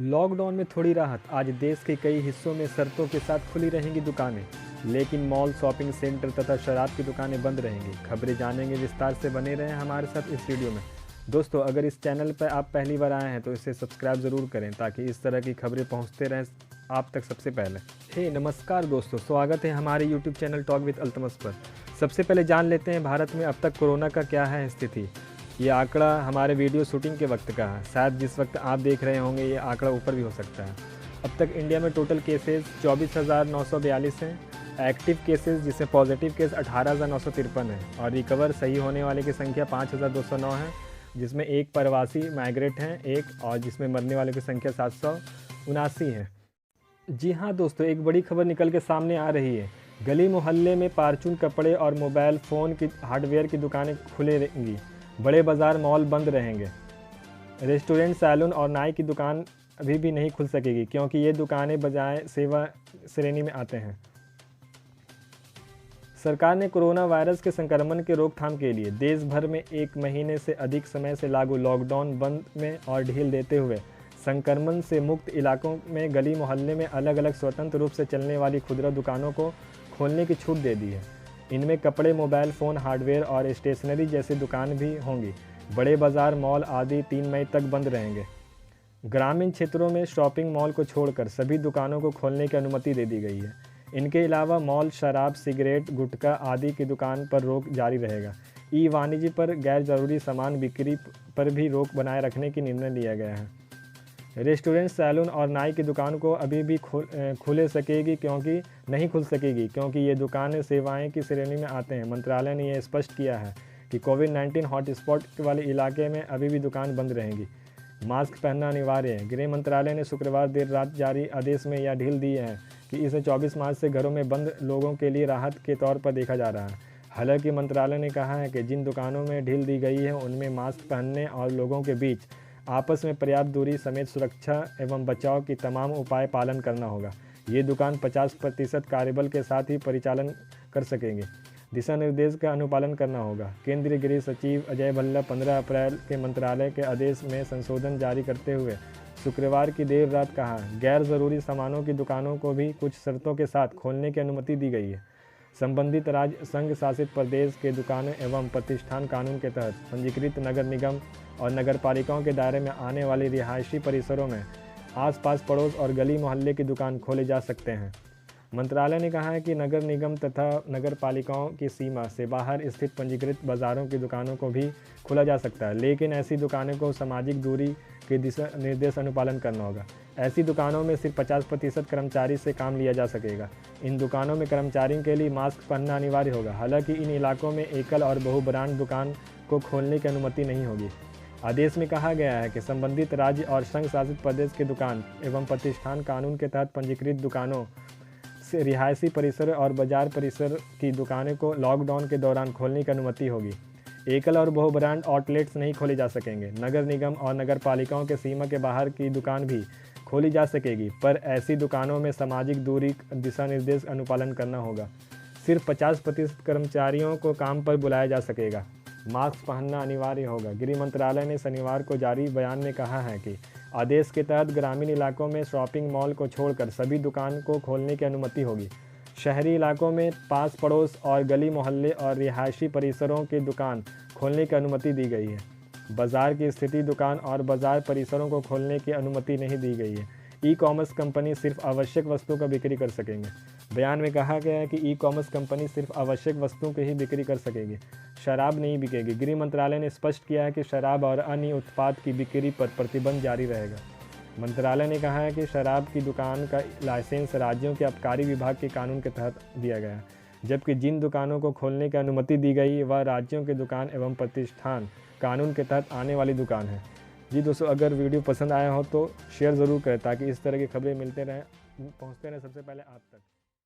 Lockdown में थोड़ी राहत। आज देश के कई हिस्सों में शर्तों के साथ खुली रहेंगी दुकानें, लेकिन मॉल, शॉपिंग सेंटर तथा शराब की दुकानें बंद रहेंगी। खबरें जानेंगे विस्तार से, बने रहें हमारे साथ इस वीडियो में। दोस्तों, अगर इस चैनल पर आप पहली बार आए हैं तो इसे सब्सक्राइब ज़रूर करें ताकि इस तरह की खबरें पहुंचते रहें आप तक सबसे पहले। नमस्कार दोस्तों, स्वागत है हमारे YouTube channel talk with Altamas पर। सबसे पहले जान लेते हैं भारत में अब तक कोरोना का क्या है स्थिति। ये आंकड़ा हमारे वीडियो शूटिंग के वक्त का है। शायद जिस वक्त आप देख रहे होंगे ये आंकड़ा ऊपर भी हो सकता है। अब तक इंडिया में टोटल केसेस 24,942 हैं। एक्टिव केसेस जिसमें पॉजिटिव केस 18,953 है और रिकवर सही होने वाले की संख्या 5,209 है, जिसमें एक प्रवासी माइग्रेट हैं एक, और जिसमें मरने वालों की संख्या 779 है। जी हाँ दोस्तों, एक बड़ी खबर निकल के सामने आ रही है। गली मोहल्ले में पारचून कपड़े और मोबाइल फ़ोन की हार्डवेयर की दुकानें खुले रहेंगी। बड़े बाज़ार, मॉल बंद रहेंगे। रेस्टोरेंट, सैलून और नाई की दुकान अभी भी नहीं खुल सकेगी क्योंकि ये दुकानें बजाय सेवा श्रेणी में आते हैं। सरकार ने कोरोना वायरस के संक्रमण के रोकथाम के लिए देश भर में 1 महीने से अधिक समय से लागू लॉकडाउन बंद में और ढील देते हुए संक्रमण से मुक्त इलाकों में गली मोहल्ले में अलग अलग स्वतंत्र रूप से चलने वाली खुदरा दुकानों को खोलने की छूट दे दी है। इनमें कपड़े, मोबाइल फ़ोन, हार्डवेयर और स्टेशनरी जैसी दुकान भी होंगी। बड़े बाज़ार, मॉल आदि 3 मई तक बंद रहेंगे। ग्रामीण क्षेत्रों में शॉपिंग मॉल को छोड़कर सभी दुकानों को खोलने की अनुमति दे दी गई है। इनके अलावा मॉल, शराब, सिगरेट, गुटखा आदि की दुकान पर रोक जारी रहेगा। ई वाणिज्य पर गैर ज़रूरी सामान बिक्री पर भी रोक बनाए रखने की निर्णय लिया गया है। रेस्टोरेंट, सैलून और नाई की दुकान को अभी भी खुल सकेगी क्योंकि ये दुकानें सेवाएं की श्रेणी में आते हैं। मंत्रालय ने यह स्पष्ट किया है कि कोविड-19 हॉटस्पॉट वाले इलाके में अभी भी दुकान बंद रहेंगी। मास्क पहनना अनिवार्य है। गृह मंत्रालय ने शुक्रवार देर रात जारी आदेश में यह ढील दी है कि इसे 24 मार्च से घरों में बंद लोगों के लिए राहत के तौर पर देखा जा रहा है। हालांकि मंत्रालय ने कहा है कि जिन दुकानों में ढील दी गई है उनमें मास्क पहनने और लोगों के बीच आपस में पर्याप्त दूरी समेत सुरक्षा एवं बचाव की तमाम उपाय पालन करना होगा। ये दुकान 50% कार्यबल के साथ ही परिचालन कर सकेंगे। दिशा निर्देश का अनुपालन करना होगा। केंद्रीय गृह सचिव अजय भल्ला 15 अप्रैल के मंत्रालय के आदेश में संशोधन जारी करते हुए शुक्रवार की देर रात कहा, गैर ज़रूरी सामानों की दुकानों को भी कुछ शर्तों के साथ खोलने की अनुमति दी गई है। संबंधित राज्य, संघ शासित प्रदेश के दुकानें एवं प्रतिष्ठान कानून के तहत पंजीकृत नगर निगम और नगर पालिकाओं के दायरे में आने वाले रिहायशी परिसरों में आसपास, पड़ोस और गली मोहल्ले की दुकान खोले जा सकते हैं। मंत्रालय ने कहा है कि नगर निगम तथा नगर पालिकाओं की सीमा से बाहर स्थित पंजीकृत बाज़ारों की दुकानों को भी खोला जा सकता है, लेकिन ऐसी दुकानों को सामाजिक दूरी के दिशा निर्देश अनुपालन करना होगा। ऐसी दुकानों में सिर्फ 50% कर्मचारी से काम लिया जा सकेगा। इन दुकानों में कर्मचारियों के लिए मास्क पहनना अनिवार्य होगा। हालांकि इन इलाकों में एकल और बहु ब्रांड दुकान को खोलने की अनुमति नहीं होगी। आदेश में कहा गया है कि संबंधित राज्य और संघ शासित प्रदेश के दुकान एवं प्रतिष्ठान कानून के तहत पंजीकृत दुकानों से रिहायशी परिसर और बाजार परिसर की दुकानें को लॉकडाउन के दौरान खोलने की अनुमति होगी। एकल और बहु ब्रांड आउटलेट्स नहीं खोले जा सकेंगे। नगर निगम और नगर पालिकाओं के सीमा के बाहर की दुकान भी खोली जा सकेगी, पर ऐसी दुकानों में सामाजिक दूरी दिशा निर्देश अनुपालन करना होगा। सिर्फ 50% कर्मचारियों को काम पर बुलाया जा सकेगा। मास्क पहनना अनिवार्य होगा। गृह मंत्रालय ने शनिवार को जारी बयान में कहा है कि आदेश के तहत ग्रामीण इलाकों में शॉपिंग मॉल को छोड़कर सभी दुकान को खोलने की अनुमति होगी। शहरी इलाकों में पास पड़ोस और गली मोहल्ले और रिहायशी परिसरों की दुकान खोलने की अनुमति दी गई है। बाजार की स्थिति दुकान और बाजार परिसरों को खोलने की अनुमति नहीं दी गई है। ई कॉमर्स कंपनी सिर्फ आवश्यक वस्तुओं का बिक्री कर सकेंगे। बयान में कहा गया है कि ई कॉमर्स कंपनी सिर्फ आवश्यक वस्तुओं की ही बिक्री कर सकेगी। शराब नहीं बिकेगी। गृह मंत्रालय ने स्पष्ट किया है कि शराब और अन्य उत्पाद की बिक्री पर प्रतिबंध जारी रहेगा। मंत्रालय ने कहा है कि शराब की दुकान का लाइसेंस राज्यों के आबकारी विभाग के कानून के तहत दिया गया है, जबकि जिन दुकानों को खोलने की अनुमति दी गई वह राज्यों के दुकान एवं प्रतिष्ठान कानून के तहत आने वाली दुकान है। जी दोस्तों, अगर वीडियो पसंद आया हो तो शेयर ज़रूर करें ताकि इस तरह की खबरें पहुँचते रहें सबसे पहले आप तक।